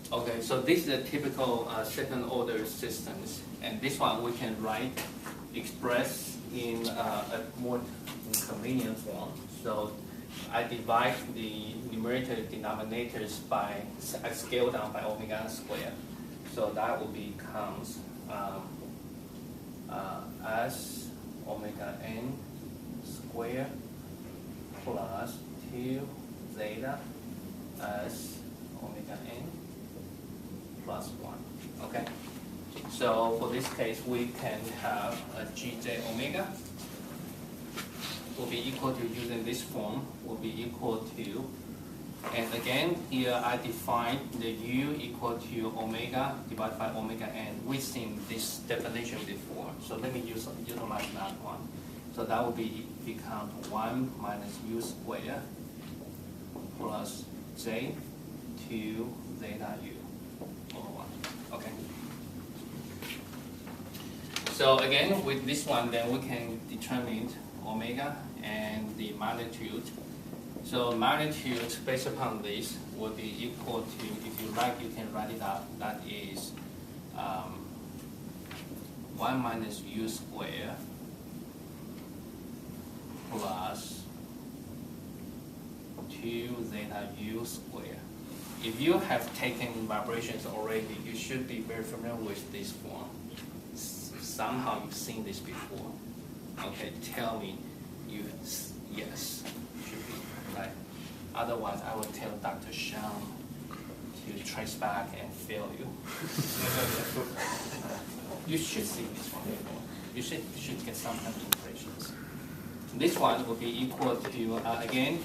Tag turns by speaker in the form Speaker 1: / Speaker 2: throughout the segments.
Speaker 1: Okay, so this is a typical second order systems, and this one we can express in a more convenient form. So I divide the numerator denominators by, I scale down by omega squared. So that will becomes S omega n squared plus 2 zeta S omega n plus 1. Okay? So for this case, we can have a gj omega will be equal to, using this form, will be equal to, and again, here I define the u equal to omega divided by omega n. We've seen this definition before, so let me utilize that one. So that will become 1 minus u squared plus j 2 zeta u over 1. Okay. So again, with this one, then we can determine omega and the magnitude. So magnitude based upon this will be equal to, if you like, you can write it out. That is 1 minus u squared plus 2 zeta u squared. If you have taken vibrations already, you should be very familiar with this form. Somehow you've seen this before. Okay, tell me yes, should be right. Otherwise, I will tell Dr. Shang to trace back and fail you. You should see this one before. You should get some kind of impressions. This one will be equal to, again,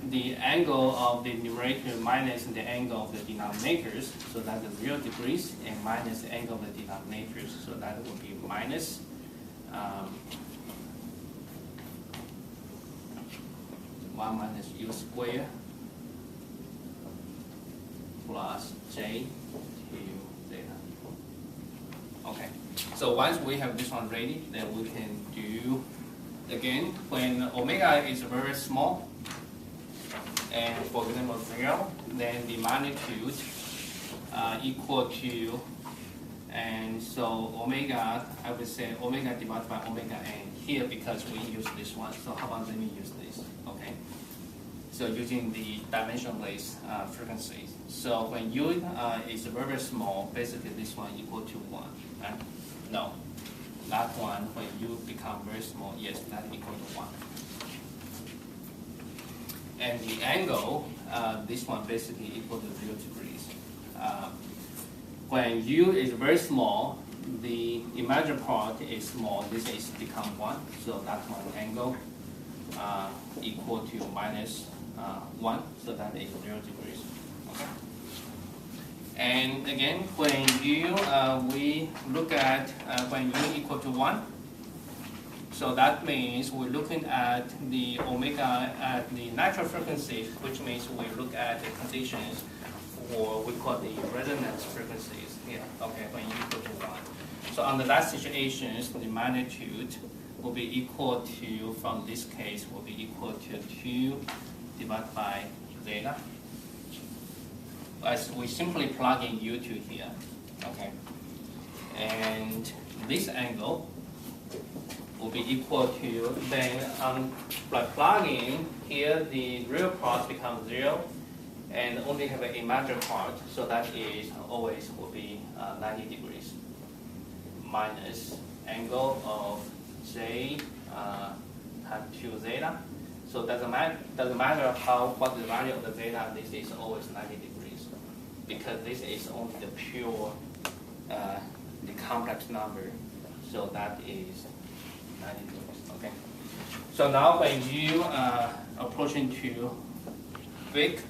Speaker 1: the angle of the numerator minus the angle of the denominators, so that is 0 degrees, and minus the angle of the denominators, so that will be minus 1 minus u squared plus j 2 zeta. Okay, so once we have this one ready, then we can do, again, when omega is very small, and for example 0, then the magnitude equal to, and so omega, I would say omega divided by omega n here, because we use this one. So how about let me use this? Okay. So using the dimensionless frequencies. So when u is very small, basically this one equal to 1. Right? No, that one when u become very small, yes, that equal to 1. And the angle, this one basically equal to 0 degrees. When u is very small, the imaginary part is small. This is become 1, so that one angle equal to minus 1, so that is 0 degrees. Okay. And again, when u we look at when u equal to 1. So that means we're looking at the omega at the natural frequencies, which means we look at the conditions for we call the resonance frequencies here. Okay, when u equal to 1. So under that situation, the magnitude will be equal to, from this case, will be equal to 2 divided by zeta. As we simply plug in u to here. Okay, and this angle will be equal to, then by plugging here, the real part becomes 0, and only have an imaginary part, so that is always will be 90 degrees minus angle of j times 2 zeta. So doesn't matter what the value of the zeta, this is always 90 degrees, because this is only the pure the complex number, so that is 90 degrees. Okay. So now when u approaching to big,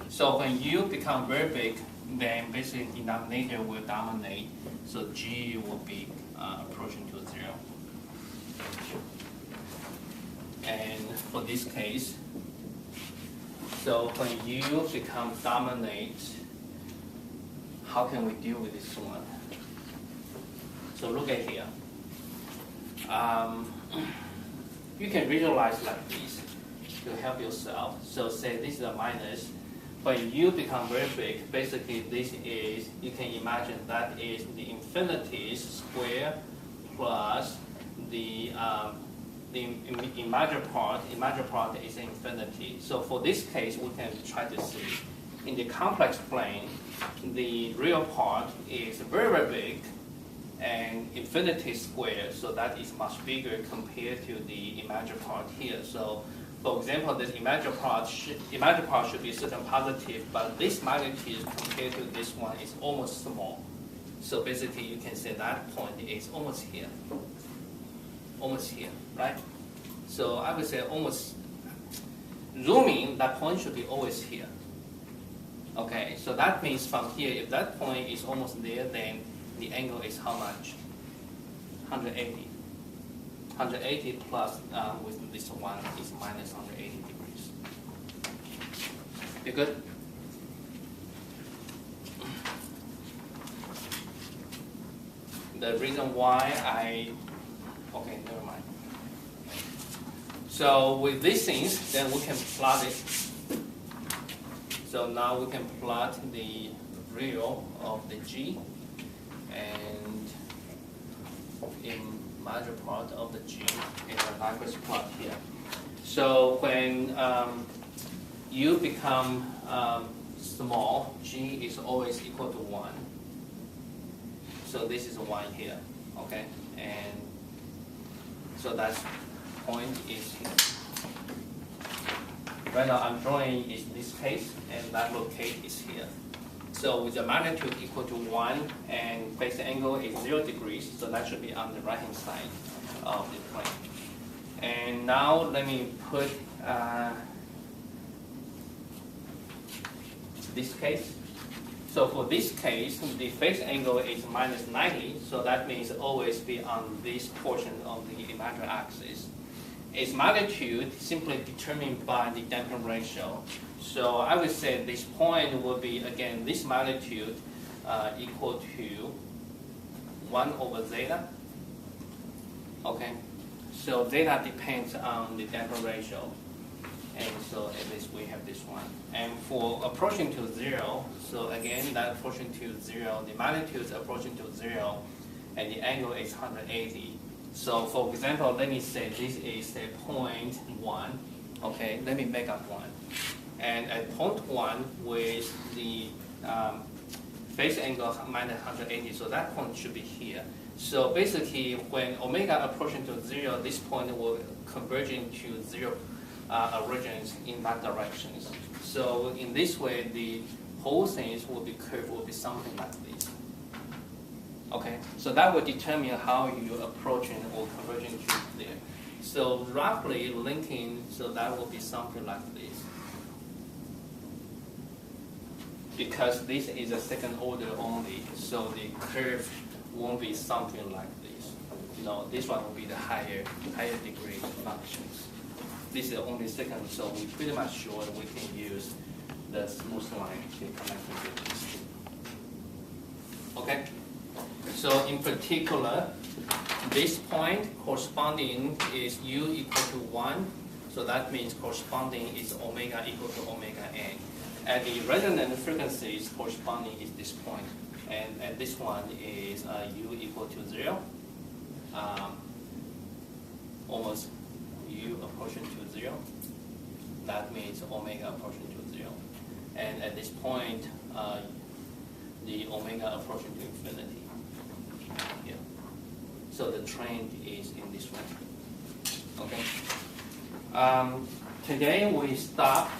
Speaker 1: so when u become very big, then basically denominator will dominate. So g will be approaching to 0. And for this case, so when u becomes dominate, how can we deal with this one? So look at here. You can visualize like this to help yourself. So say this is a minus, when U become very big, basically this is, you can imagine that is the infinity square plus the imaginary part. Imaginary part is infinity. So for this case, we can try to see in the complex plane, the real part is very, very big and infinity squared, so that is much bigger compared to the imaginary part here. So for example, this imaginary part should be certain positive, but this magnitude compared to this one is almost small. So basically you can say that point is almost here. Almost here, right? So I would say almost zooming, that point should be always here. Okay, so that means from here, if that point is almost there, then the angle is how much? 180. 180 plus with this one is minus 180 degrees. You good? The reason why okay, never mind. So with these things, then we can plot it. So now we can plot the real of the G and imaginary part of the G in the Nyquist plot here. So when U become small, G is always equal to 1. So this is 1 here, okay? And so that point is here. Right now I'm drawing is this case, and that locate is here. So with the magnitude equal to 1 and base angle is 0 degrees, so that should be on the right hand side of the plane. And now let me put this case. So for this case, the phase angle is minus 90, so that means always be on this portion of the imaginary axis. Its magnitude simply determined by the damping ratio. So I would say this point will be, again, this magnitude equal to 1 over zeta. Okay, so zeta depends on the damping ratio. And so at least we have this one. And for approaching to 0, so again, that approaching to 0, the magnitude is approaching to 0, and the angle is 180. So for example, let me say this is a point 1. Okay, let me make up 1. And at point 1 with the phase angle minus 180, so that point should be here. So basically, when omega approaching to 0, this point will converge into 0 origins in that direction. So in this way, the whole thing will be curved, will be something like this. Okay, so that will determine how you approaching or converging to there. So roughly linking, so that will be something like this. Because this is a second order only, so the curve won't be something like this. No, this one will be the higher degree functions. This is only second, so we pretty much sure we can use the smooth line to connect with this. Okay? So in particular, this point corresponding is U equal to 1, so that means corresponding is omega equal to omega n. And the resonant frequencies corresponding is this point, and this one is U equal to 0, almost U approaching to 0. That means omega approaching to 0. And at this point, the omega approaching to infinity. Yeah. So the trend is in this way. Okay. Today we stop